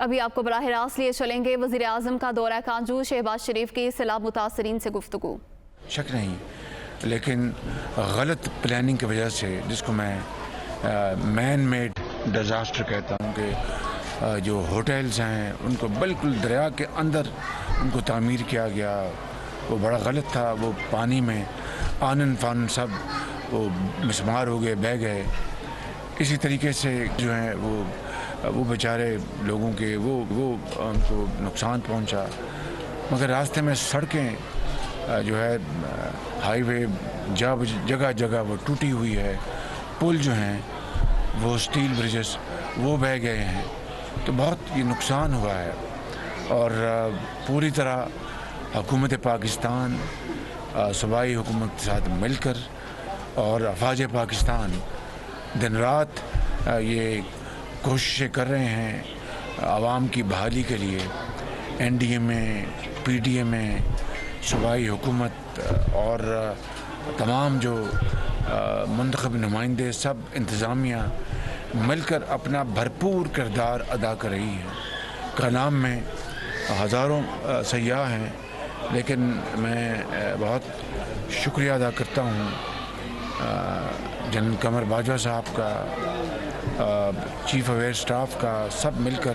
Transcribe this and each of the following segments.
ابھی آپ کو براہ راست لیے چلیں گے وزیر اعظم کا دورہ کانجور، شہباز شریف کی سیلاب متاثرین سے گفتگو۔ شک نہیں، لیکن غلط پلاننگ کی وجہ سے، جس کو میں مین میڈ ڈیزاسٹر کہتا ہوں، کہ جو ہوٹلز ہیں ان کو بالکل دریا کے اندر ان کو تعمیر کیا گیا، وہ بڑا غلط تھا۔ وہ پانی میں آنن فانن سب وہ مسمار ہو گئے، بہہ گئے۔ اسی طریقے سے جو ہیں وہ بیچارے لوگوں کے وہ ان کو نقصان پہنچا، مگر راستے میں سڑکیں جو ہے ہائی وے جگہ جگہ وہ ٹوٹی ہوئی ہے، پل جو ہیں وہ اسٹیل بریجز وہ بہہ گئے ہیں، تو بہت یہ نقصان ہوا ہے۔ اور پوری طرح حکومت پاکستان صوبائی حکومت کے ساتھ مل کر اور افواج پاکستان دن رات یہ کوششیں کر رہے ہیں عوام کی بحالی کے لیے۔ این ڈی ایم اے، پی ڈی ایم اے، صوبائی حکومت اور تمام جو منتخب نمائندے، سب انتظامیہ مل کر اپنا بھرپور کردار ادا کر رہی ہے۔ کلام میں ہزاروں سیاح ہیں، لیکن میں بہت شکریہ ادا کرتا ہوں جنرل قمر باجوہ صاحب کا، چیف آف ایئر اسٹاف کا، سب مل کر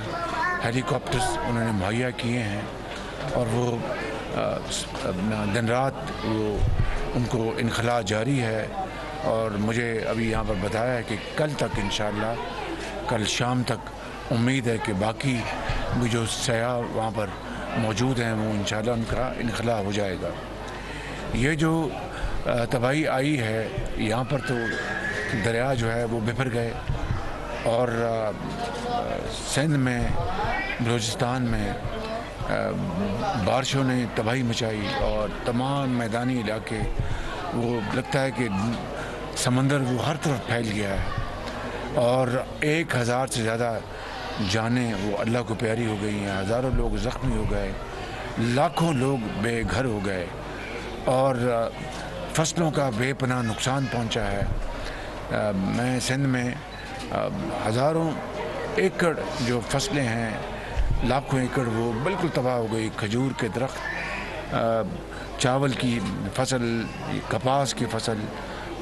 ہیلی کاپٹرز انہوں نے مہیا کیے ہیں، اور وہ دن رات وہ ان کو انخلاء جاری ہے۔ اور مجھے ابھی یہاں پر بتایا ہے کہ کل تک انشاءاللہ، کل شام تک امید ہے کہ باقی بھی جو سیاح وہاں پر موجود ہیں وہ انشاءاللہ ان کا انخلاء ہو جائے گا۔ یہ جو تباہی آئی ہے یہاں پر، تو دریا جو ہے وہ بفر گئے، اور سندھ میں، بلوچستان میں بارشوں نے تباہی مچائی، اور تمام میدانی علاقے وہ لگتا ہے کہ سمندر وہ ہر طرف پھیل گیا ہے، اور 1000 سے زیادہ جانیں وہ اللہ کو پیاری ہو گئی ہیں، ہزاروں لوگ زخمی ہو گئے، لاکھوں لوگ بے گھر ہو گئے، اور فصلوں کا بے پناہ نقصان پہنچا ہے۔ میں سندھ میں ہزاروں ایکڑ جو فصلیں ہیں، لاکھوں ایکڑ وہ بالکل تباہ ہو گئی۔ کھجور کے درخت، چاول کی فصل، کپاس کی فصل،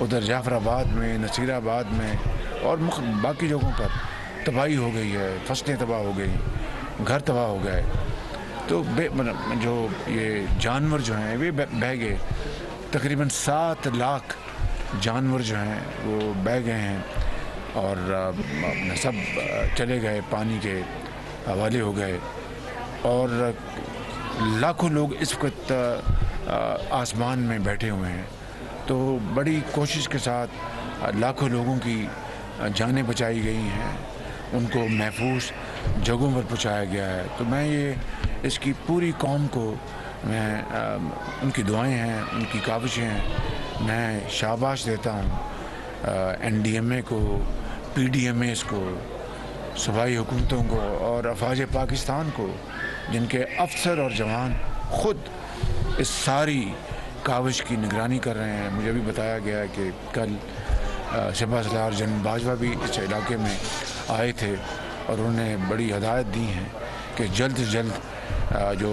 ادھر جعفر آباد میں، نصیر آباد میں اور باقی جگہوں پر تباہی ہو گئی ہے، فصلیں تباہ ہو گئی، گھر تباہ ہو گئے۔ تو جو یہ جانور جو ہیں وہ بہہ گئے، تقریباً 7 لاکھ جانور جو ہیں وہ بہہ گئے ہیں، اور سب چلے گئے، پانی کے حوالے ہو گئے، اور لاکھوں لوگ اس وقت آسمان میں بیٹھے ہوئے ہیں۔ تو بڑی کوشش کے ساتھ لاکھوں لوگوں کی جانیں بچائی گئی ہیں، ان کو محفوظ جگہوں پر پہنچایا گیا ہے۔ تو میں یہ اس کی پوری قوم کو، میں ان کی دعائیں ہیں، ان کی کاوشیں ہیں، میں شاباش دیتا ہوں این ڈی ایم اے کو، پی ڈی ایم ایز کو، صوبائی حکومتوں کو اور افواج پاکستان کو، جن کے افسر اور جوان خود اس ساری کاوش کی نگرانی کر رہے ہیں۔ مجھے بھی بتایا گیا ہے کہ کل شہباز سالار جنرل باجوہ بھی اس علاقے میں آئے تھے، اور انہوں نے بڑی ہدایت دی ہیں کہ جلد سے جلد جو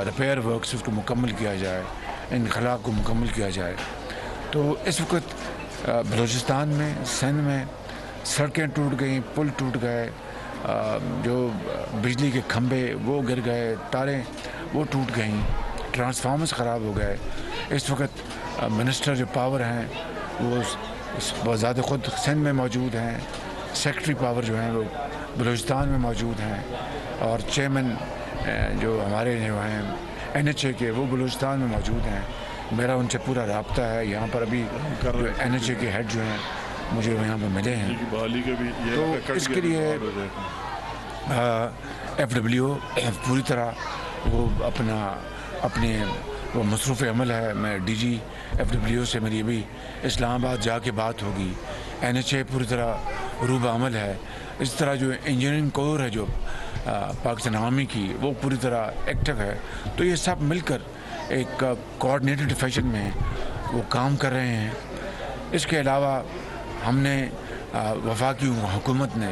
ریپیئر ورکس اس کو مکمل کیا جائے، انخلاء کو مکمل کیا جائے۔ تو اس وقت بلوچستان میں، سندھ میں سڑکیں ٹوٹ گئیں، پل ٹوٹ گئے، جو بجلی کے کھمبے وہ گر گئے، تاریں وہ ٹوٹ گئیں، ٹرانسفارمرز خراب ہو گئے۔ اس وقت منسٹر جو پاور ہیں وہ بذات خود سندھ میں موجود ہیں، سیکرٹری پاور جو ہیں وہ بلوچستان میں موجود ہیں، اور چیئرمین جو ہمارے جو ہیں این ایچ اے کے، وہ بلوچستان میں موجود ہیں۔ میرا ان سے پورا رابطہ ہے۔ یہاں پر ابھی این ایچ اے کے ہیڈ جو ہیں مجھے یہاں پہ ملے ہیں، تو اس کے لیے ایف ڈبلیو پوری طرح وہ اپنے وہ مصروف عمل ہے۔ میں ڈی جی ایف ڈبلیو سے میری ابھی اسلام آباد جا کے بات ہوگی۔ این ایچ اے پوری طرح روب عمل ہے۔ اس طرح جو انجینئرنگ کور ہے جو پاکستان آرمی کی، وہ پوری طرح ایکٹیو ہے۔ تو یہ سب مل کر ایک کوآرڈینیٹڈ فیشن میں وہ کام کر رہے ہیں۔ اس کے علاوہ ہم نے وفاقی حکومت نے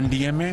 NDMA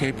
KP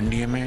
NDMA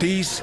30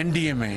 NDMA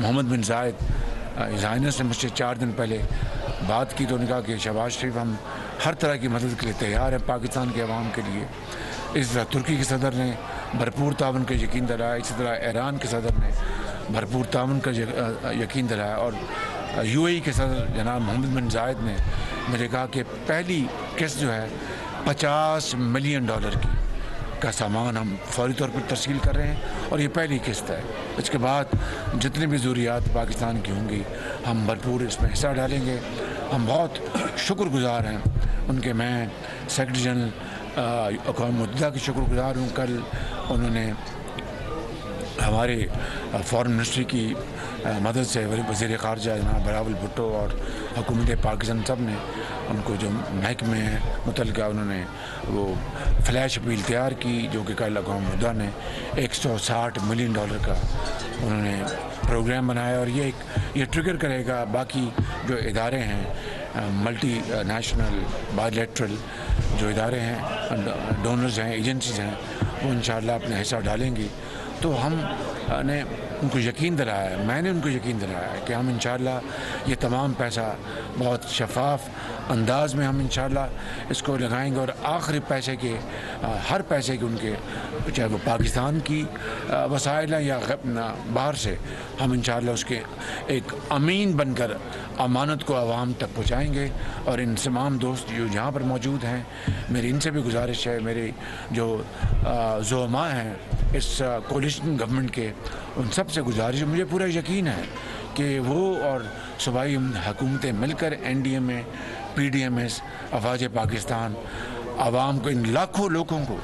محمد بن زائنس نے مجھ سے 4 دن پہلے بات کی تو انہوں نے کہا کہ شہباز شریف ہم ہر طرح کی مدد کے لیے تیار ہیں پاکستان کے عوام کے لیے. اس طرح ترکی کے صدر نے بھرپور تعاون کا یقین دلایا, اسی طرح ایران کے صدر نے بھرپور تعاون کا یقین دلایا, اور یو اے ای کے صدر جناب محمد بن زائد نے مجھے کہا کہ پہلی قسط جو ہے $50 ملین کا سامان ہم فوری طور پر ترسیل کر رہے ہیں, اور یہ پہلی قسط ہے. اس کے بعد جتنی بھی ضروریات پاکستان کی ہوں گی ہم بھرپور اس میں حصہ ڈالیں گے. ہم بہت شکر گزار ہیں ان کے. میں سیکرٹری جنرل اقوام متحدہ کی شکر گزار ہوں. کل انہوں نے ہمارے فارن منسٹری کی مدد سے وزیر خارجہ جناب بلاول بھٹو اور حکومت پاکستان سب نے ان کو جو محکمے ہیں متعلقہ انہوں نے وہ فلیش اپیل تیار کی, جو کہ کل اقوام متحدہ نے $160 ملین کا انہوں نے پروگرام بنایا. اور یہ ٹریگر کرے گا باقی جو ادارے ہیں ملٹی نیشنل بائیلیٹرل جو ادارے ہیں ڈونرز ہیں ایجنسیز ہیں وہ انشاءاللہ اپنا حصہ ڈالیں گی. تو ہم نے ان کو یقین دلایا ہے, میں نے ان کو یقین دلایا ہے کہ ہم انشاءاللہ یہ تمام پیسہ بہت شفاف انداز میں ہم انشاءاللہ اس کو لگائیں گے, اور آخری پیسے کے ہر پیسے کے ان کے چاہے وہ پاکستان کی وسائل ہیں یا باہر سے ہم انشاءاللہ اس کے ایک امین بن کر امانت کو عوام تک پہنچائیں گے. اور ان تمام دوست جو جہاں پر موجود ہیں میری ان سے بھی گزارش ہے, میرے جو زعماء ہیں اس کولیشن گورنمنٹ کے ان سب سے گزارش ہے, مجھے پورا یقین ہے کہ وہ اور صوبائی حکومتیں مل کر NDMA PDMS افواج پاکستان عوام کو ان لاکھوں لوگوں کو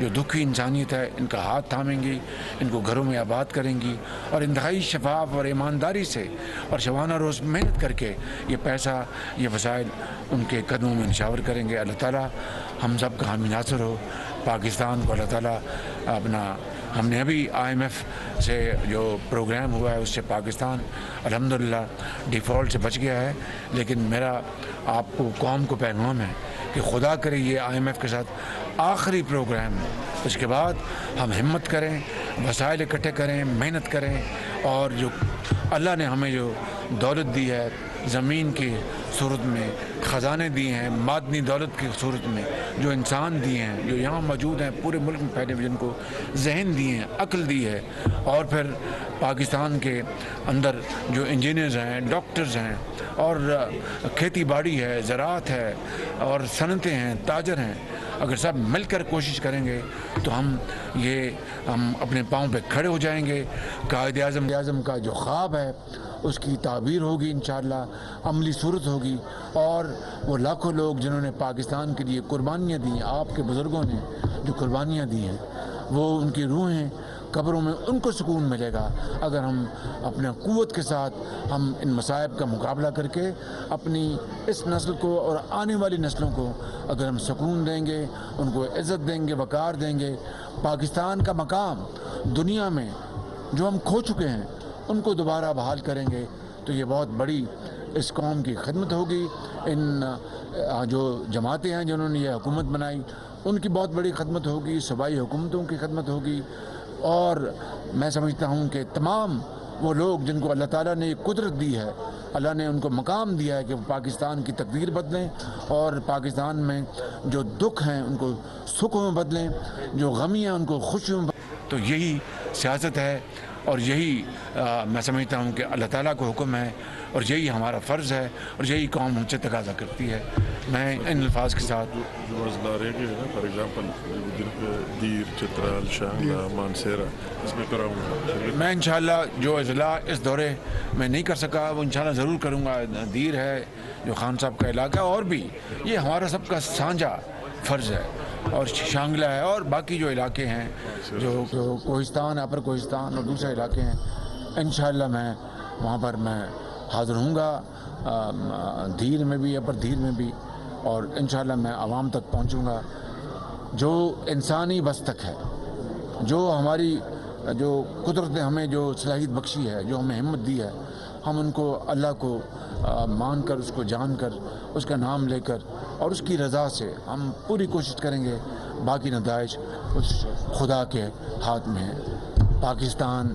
جو دکھی انسانیت ہے ان کا ہاتھ تھامیں گی, ان کو گھروں میں آباد کریں گی, اور انتہائی شفاف اور ایمانداری سے اور شبانہ روز محنت کر کے یہ پیسہ یہ وسائل ان کے قدموں میں نشاور کریں گے. اللہ تعالیٰ ہم سب کا حامی ناصر ہو. پاکستان کو اللہ تعالیٰ اپنا ہم نے ابھی IMF سے جو پروگرام ہوا ہے اس سے پاکستان الحمدللہ ڈیفالٹ سے بچ گیا ہے, لیکن میرا آپ کو قوم کو پیغام ہے کہ خدا کرے یہ IMF کے ساتھ آخری پروگرام ہے. اس کے بعد ہم ہمت کریں, وسائل اکٹھے کریں, محنت کریں, اور جو اللہ نے ہمیں جو دولت دی ہے زمین کی صورت میں, خزانے دیے ہیں معدنی دولت کی صورت میں, جو انسان دیے ہیں جو یہاں موجود ہیں پورے ملک میں پھیلے ہوئے, جن کو ذہن دیے ہیں, عقل دی ہے, اور پھر پاکستان کے اندر جو انجینئرز ہیں, ڈاکٹرز ہیں, اور کھیتی باڑی ہے, زراعت ہے, اور صنعتیں ہیں, تاجر ہیں, اگر سب مل کر کوشش کریں گے تو ہم اپنے پاؤں پہ کھڑے ہو جائیں گے. قائد اعظم کا جو خواب ہے اس کی تعبیر ہوگی انشاءاللہ, عملی صورت ہوگی, اور وہ لاکھوں لوگ جنہوں نے پاکستان کے لیے قربانیاں دی, آپ کے بزرگوں نے جو قربانیاں دی ہیں, وہ ان کی روحیں قبروں میں ان کو سکون ملے گا اگر ہم اپنے قوت کے ساتھ ہم ان مصائب کا مقابلہ کر کے اپنی اس نسل کو اور آنے والی نسلوں کو اگر ہم سکون دیں گے, ان کو عزت دیں گے, وقار دیں گے, پاکستان کا مقام دنیا میں جو ہم کھو چکے ہیں ان کو دوبارہ بحال کریں گے, تو یہ بہت بڑی اس قوم کی خدمت ہوگی. ان جو جماعتیں ہیں جنہوں نے یہ حکومت بنائی ان کی بہت بڑی خدمت ہوگی, صوبائی حکومتوں کی خدمت ہوگی, اور میں سمجھتا ہوں کہ تمام وہ لوگ جن کو اللہ تعالیٰ نے قدرت دی ہے, اللہ نے ان کو مقام دیا ہے کہ وہ پاکستان کی تقدیر بدلیں, اور پاکستان میں جو دکھ ہیں ان کو سکھوں میں بدلیں, جو غمی ہیں ان کو خوشیوں میں بدلیں. تو یہی سیاست ہے, اور یہی میں سمجھتا ہوں کہ اللہ تعالیٰ کو حکم ہے, اور یہی ہمارا فرض ہے, اور یہی قوم ہم سے تقاضا کرتی ہے. میں ان الفاظ کے ساتھ فار ایگزامپل دیر, چترال, شانگلہ, مانسیرا, اس میں کراؤں میں انشاءاللہ جو اضلاع اس دورے میں نہیں کر سکا وہ انشاءاللہ ضرور کروں گا. دیر ہے جو خان صاحب کا علاقہ, اور بھی یہ ہمارا سب کا سانجھا فرض ہے, اور شانگلہ ہے, اور باقی جو علاقے ہیں جو کوہستان, اپر کوہستان اور دوسرے علاقے ہیں, انشاءاللہ میں وہاں پر میں حاضر ہوں گا, دھیر میں بھی, اپر دھیر میں بھی, اور انشاءاللہ میں عوام تک پہنچوں گا. جو انسانی بس تک ہے, جو ہماری جو قدرت نے ہمیں جو صلاحیت بخشی ہے, جو ہمیں ہمت دی ہے, ہم ان کو اللہ کو مان کر, اس کو جان کر, اس کا نام لے کر, اور اس کی رضا سے ہم پوری کوشش کریں گے. باقی نتائج اس خدا کے ہاتھ میں ہے. پاکستان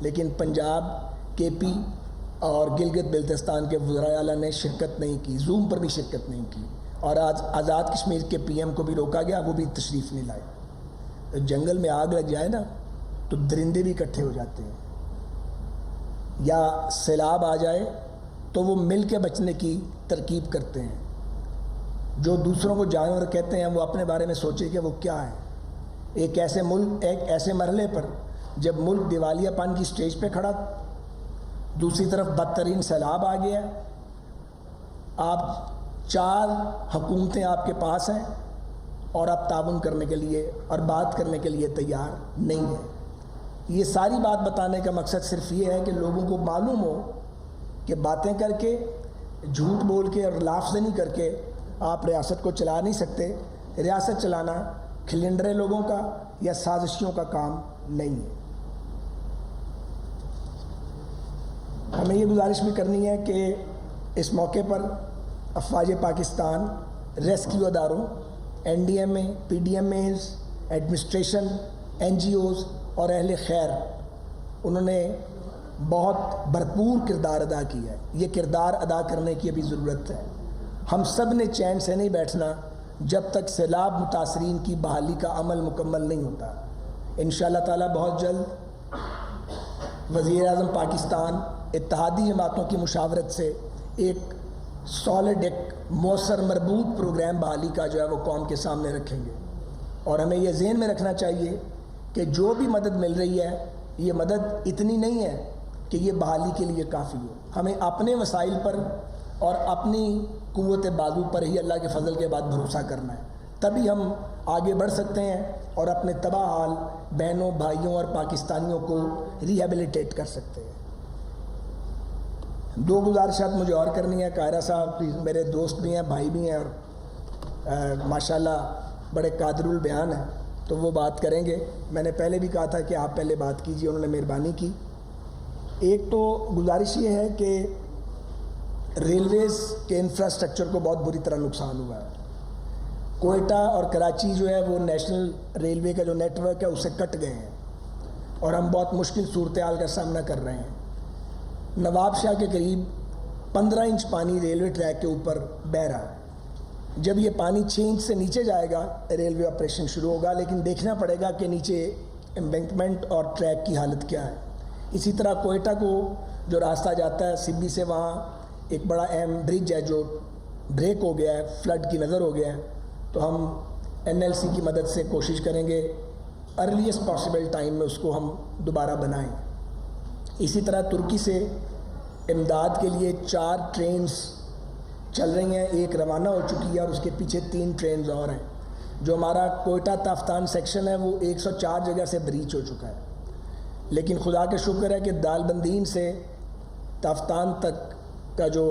لیکن پنجاب KP اور گلگت بلتستان کے وزراء اعلیٰ نے شرکت نہیں کی, زوم پر بھی شرکت نہیں کی, اور آج آزاد کشمیر کے PM کو بھی روکا گیا, وہ بھی تشریف نہیں لائے. تو جنگل میں آگ لگ جائے نا تو درندے بھی اکٹھے ہو جاتے ہیں, یا سیلاب آ جائے تو وہ مل کے بچنے کی ترکیب کرتے ہیں. جو دوسروں کو جانور کہتے ہیں وہ اپنے بارے میں سوچے کہ وہ کیا ہے. ایک ایسے مرحلے پر جب ملک دیوالیہ پان کی سٹیج پہ کھڑا, دوسری طرف بدترین سیلاب آ گیا, آپ 4 حکومتیں آپ کے پاس ہیں اور آپ تعاون کرنے کے لیے اور بات کرنے کے لیے تیار نہیں ہیں. یہ ساری بات بتانے کا مقصد صرف یہ ہے کہ لوگوں کو معلوم ہو کہ باتیں کر کے, جھوٹ بول کے اور لافزنی کر کے آپ ریاست کو چلا نہیں سکتے. ریاست چلانا کھلنڈرے لوگوں کا یا سازشیوں کا کام نہیں ہے. ہمیں یہ گزارش بھی کرنی ہے کہ اس موقع پر افواج پاکستان, ریسکیو اداروں, NDMA, PDMAs, ایڈمنسٹریشن, NGOs اور اہل خیر, انہوں نے بہت بھرپور کردار ادا کیا ہے. یہ کردار ادا کرنے کی ابھی ضرورت ہے. ہم سب نے چین سے نہیں بیٹھنا جب تک سیلاب متاثرین کی بحالی کا عمل مکمل نہیں ہوتا. انشاءاللہ تعالیٰ بہت جلد وزیر اعظم پاکستان اتحادی جماعتوں کی مشاورت سے ایک سالڈ, ایک مؤثر مربوط پروگرام بحالی کا جو ہے وہ قوم کے سامنے رکھیں گے. اور ہمیں یہ ذہن میں رکھنا چاہیے کہ جو بھی مدد مل رہی ہے یہ مدد اتنی نہیں ہے کہ یہ بحالی کے لیے کافی ہو. ہمیں اپنے وسائل پر اور اپنی قوت بازو پر ہی اللہ کے فضل کے بعد بھروسہ کرنا ہے, تبھی ہم آگے بڑھ سکتے ہیں اور اپنے تباہ حال بہنوں, بھائیوں اور پاکستانیوں کو ریہیبلیٹیٹ کر سکتے ہیں. 2 گزارشات مجھے اور کرنی ہے. قاہرہ صاحب میرے دوست بھی ہیں, بھائی بھی ہیں, اور ماشاءاللہ بڑے قادر البیان ہیں, تو وہ بات کریں گے. میں نے پہلے بھی کہا تھا کہ آپ پہلے بات کیجیے, انہوں نے مہربانی کی. ایک تو گزارش یہ ہے کہ ریلویز کے انفراسٹرکچر کو بہت بری طرح نقصان ہوا ہے. کوئٹہ اور کراچی جو ہے وہ نیشنل ریلوے کا جو نیٹ ورک ہے اس سے کٹ گئے ہیں, اور ہم بہت مشکل صورتحال کا سامنا کر رہے ہیں. نواب شاہ کے قریب 15 انچ پانی ریلوے ٹریک کے اوپر بہہ رہا ہے. جب یہ پانی 6 انچ سے نیچے جائے گا ریلوے آپریشن شروع ہوگا, لیکن دیکھنا پڑے گا کہ نیچے امبینکمنٹ اور ٹریک کی حالت کیا ہے. اسی طرح کوئٹہ کو جو راستہ جاتا ہے سبی سے, وہاں ایک بڑا اہم برج ہے جو بریک ہو گیا ہے, فلڈ کی نظر ہو گیا ہے, تو ہم NLC کی مدد سے کوشش کریں گے ارلیسٹ پاسبل ٹائم میں اس کو ہم دوبارہ بنائیں. اسی طرح ترکی سے امداد کے لیے 4 ٹرینز چل رہی ہیں, ایک روانہ ہو چکی ہے اور اس کے پیچھے 3 ٹرینز اور ہیں. جو ہمارا کوئٹہ تافتان سیکشن ہے وہ 104 جگہ سے بریچ ہو چکا ہے, لیکن خدا کا شکر ہے کہ دال بندین سے تافتان تک کا جو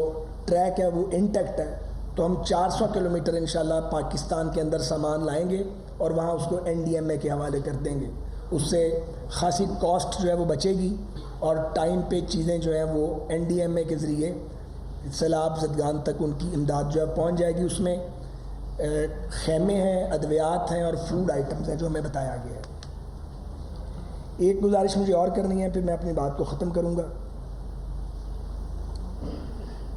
ٹریک ہے وہ انٹیکٹ ہے. تو ہم 400 کلومیٹر انشاءاللہ پاکستان کے اندر سامان لائیں گے اور وہاں اس کو NDMA کے حوالے کر دیں گے. اس سے خاصی کاسٹ جو ہے وہ بچے گی اور ٹائم پہ چیزیں جو ہیں وہ NDMA کے ذریعے سیلاب زدگان تک ان کی امداد جو ہے پہنچ جائے گی. اس میں خیمے ہیں, ادویات ہیں اور فوڈ آئٹمز ہیں جو ہمیں بتایا گیا ہے. ایک گزارش مجھے اور کرنی ہے, پھر میں اپنی بات کو ختم کروں گا.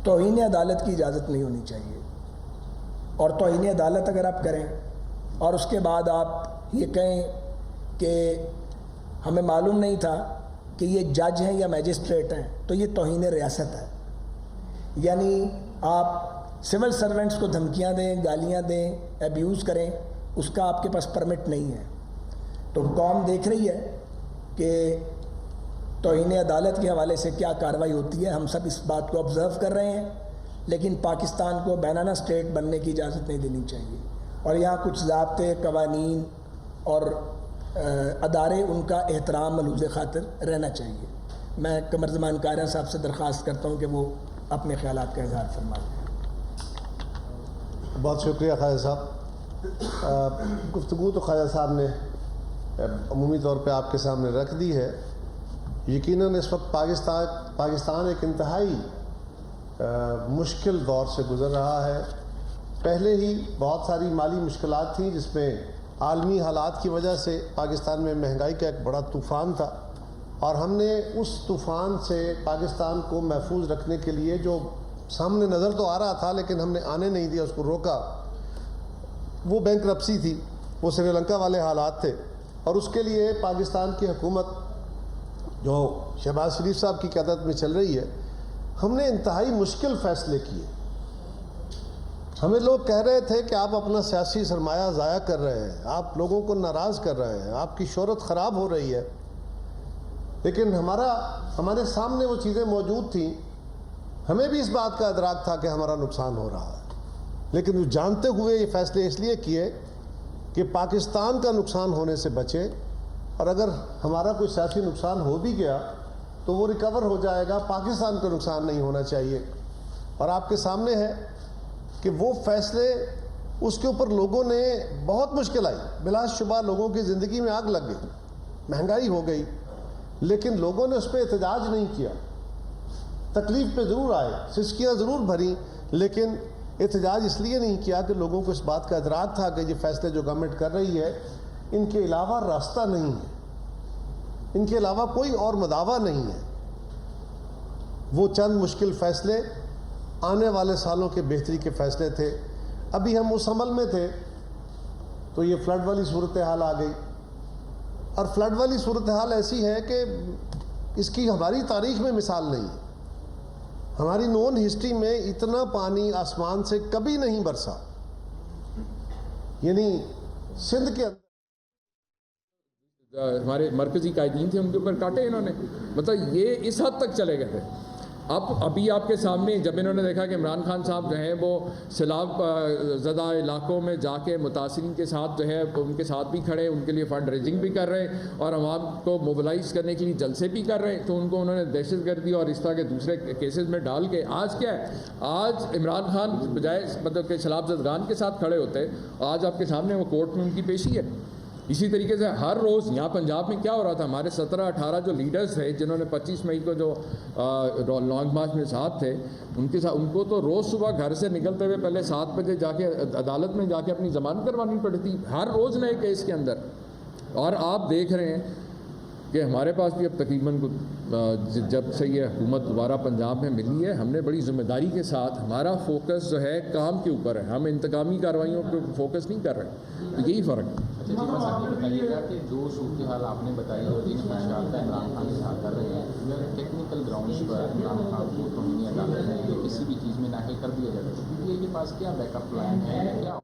توہین عدالت کی اجازت نہیں ہونی چاہیے, اور توہین عدالت اگر آپ کریں اور اس کے بعد آپ یہ کہیں کہ ہمیں معلوم نہیں تھا کہ یہ جج ہیں یا میجسٹریٹ ہیں, تو یہ توہین ریاست ہے. یعنی آپ سول سرونٹس کو دھمکیاں دیں, گالیاں دیں, ایبیوز کریں, اس کا آپ کے پاس پرمٹ نہیں ہے. تو قوم دیکھ رہی ہے کہ توہین عدالت کے حوالے سے کیا کارروائی ہوتی ہے. ہم سب اس بات کو آبزرو کر رہے ہیں, لیکن پاکستان کو بینانہ اسٹیٹ بننے کی اجازت نہیں دینی چاہیے. اور یہاں کچھ ضابطے, قوانین اور ادارے, ان کا احترام ملحوظ خاطر رہنا چاہیے. میں قمر زمان قاہرہ صاحب سے درخواست کرتا ہوں کہ وہ اپنے خیالات کا اظہار فرمائیں. بہت شکریہ خواجہ صاحب. گفتگو تو خواجہ صاحب نے عمومی طور پہ آپ کے سامنے رکھ دی ہے. یقیناً اس وقت پاکستان ایک انتہائی مشکل دور سے گزر رہا ہے. پہلے ہی بہت ساری مالی مشکلات تھیں جس میں عالمی حالات کی وجہ سے پاکستان میں مہنگائی کا ایک بڑا طوفان تھا, اور ہم نے اس طوفان سے پاکستان کو محفوظ رکھنے کے لیے جو سامنے نظر تو آ رہا تھا لیکن ہم نے آنے نہیں دیا، اس کو روکا، وہ بینکرپسی تھی، وہ سری لنکا والے حالات تھے، اور اس کے لیے پاکستان کی حکومت جو شہباز شریف صاحب کی قیادت میں چل رہی ہے، ہم نے انتہائی مشکل فیصلے کیے۔ ہمیں لوگ کہہ رہے تھے کہ آپ اپنا سیاسی سرمایہ ضائع کر رہے ہیں، آپ لوگوں کو ناراض کر رہے ہیں، آپ کی شہرت خراب ہو رہی ہے، لیکن ہمارے سامنے وہ چیزیں موجود تھیں۔ ہمیں بھی اس بات کا ادراک تھا کہ ہمارا نقصان ہو رہا ہے، لیکن وہ جانتے ہوئے یہ فیصلے اس لیے کیے کہ پاکستان کا نقصان ہونے سے بچے، اور اگر ہمارا کوئی سیاسی نقصان ہو بھی گیا تو وہ ریکور ہو جائے گا، پاکستان کا نقصان نہیں ہونا چاہیے۔ اور آپ کے سامنے ہے کہ وہ فیصلے، اس کے اوپر لوگوں نے بہت مشکل آئی، بلا شبہ لوگوں کی زندگی میں آگ لگ گئی، مہنگائی ہو گئی، لیکن لوگوں نے اس پہ احتجاج نہیں کیا، تکلیف پہ ضرور آئے، سسکیاں ضرور بھری، لیکن احتجاج اس لیے نہیں کیا کہ لوگوں کو اس بات کا ادراک تھا کہ یہ فیصلے جو گورنمنٹ کر رہی ہے ان کے علاوہ راستہ نہیں ہے، ان کے علاوہ کوئی اور مداوا نہیں ہے۔ وہ چند مشکل فیصلے آنے والے سالوں کے بہتری کے فیصلے تھے۔ ابھی ہم اس عمل میں تھے تو یہ فلڈ والی صورتحال آ گئی، اور فلڈ والی صورتحال ایسی ہے کہ اس کی ہماری تاریخ میں مثال نہیں ہے، ہماری نون ہسٹری میں اتنا پانی آسمان سے کبھی نہیں برسا، یعنی سندھ کے اندر ہمارے مرکزی قائدین تھے ان کے اوپر کاٹے انہوں نے، مطلب یہ اس حد تک چلے گئے تھے۔ ابھی آپ کے سامنے جب انہوں نے دیکھا کہ عمران خان صاحب جو ہیں وہ سیلاب زدہ علاقوں میں جا کے متاثرین کے ساتھ جو ہے ان کے ساتھ بھی کھڑے، ان کے لیے فنڈ ریزنگ بھی کر رہے ہیں اور عوام کو موبلائز کرنے کے لیے جلسے بھی کر رہے ہیں، تو ان کو انہوں نے دہشت گردی اور اس طرح کے دوسرے کیسز میں ڈال کے آج کیا ہے، آج عمران خان بجائے مطلب کہ سیلاب زدگان کے ساتھ کھڑے ہوتے، آج آپ کے سامنے وہ کورٹ میں ان کی پیشی ہے۔ اسی طریقے سے ہر روز یہاں پنجاب میں کیا ہو رہا تھا، ہمارے 17-18 جو لیڈرز تھے جنہوں نے 25 مئی کو جو لانگ مارچ میں ساتھ تھے، ان کے ساتھ ان کو تو روز صبح گھر سے نکلتے ہوئے پہلے 7 بجے جا کے عدالت میں جا کے اپنی ضمانت کروانی پڑتی تھی، ہر روز نئے کیس کے اندر۔ اور آپ دیکھ رہے ہیں کہ ہمارے پاس بھی اب تقریباً جب سے یہ حکومت دوبارہ پنجاب میں ملی ہے، ہم نے بڑی ذمہ داری کے ساتھ، ہمارا فوکس جو ہے کام کے اوپر ہے، ہم انتقامی کارروائیوں پہ فوکس نہیں کر رہے، تو یہی فرق ہے۔ اچھا جی، بس آپ بتائیے گا کہ جو صورتحال آپ نے بتائی اور جن خدشات کا عمران خان اظہار کر رہے ہیں، اگر ٹیکنیکل گراؤنڈس پر عمران خان کو توہین عدالت میں کسی بھی چیز میں داخل کر دیا جائے تو پی ٹی آئی کے پاس کیا بیک اپ پلان ہے، کیا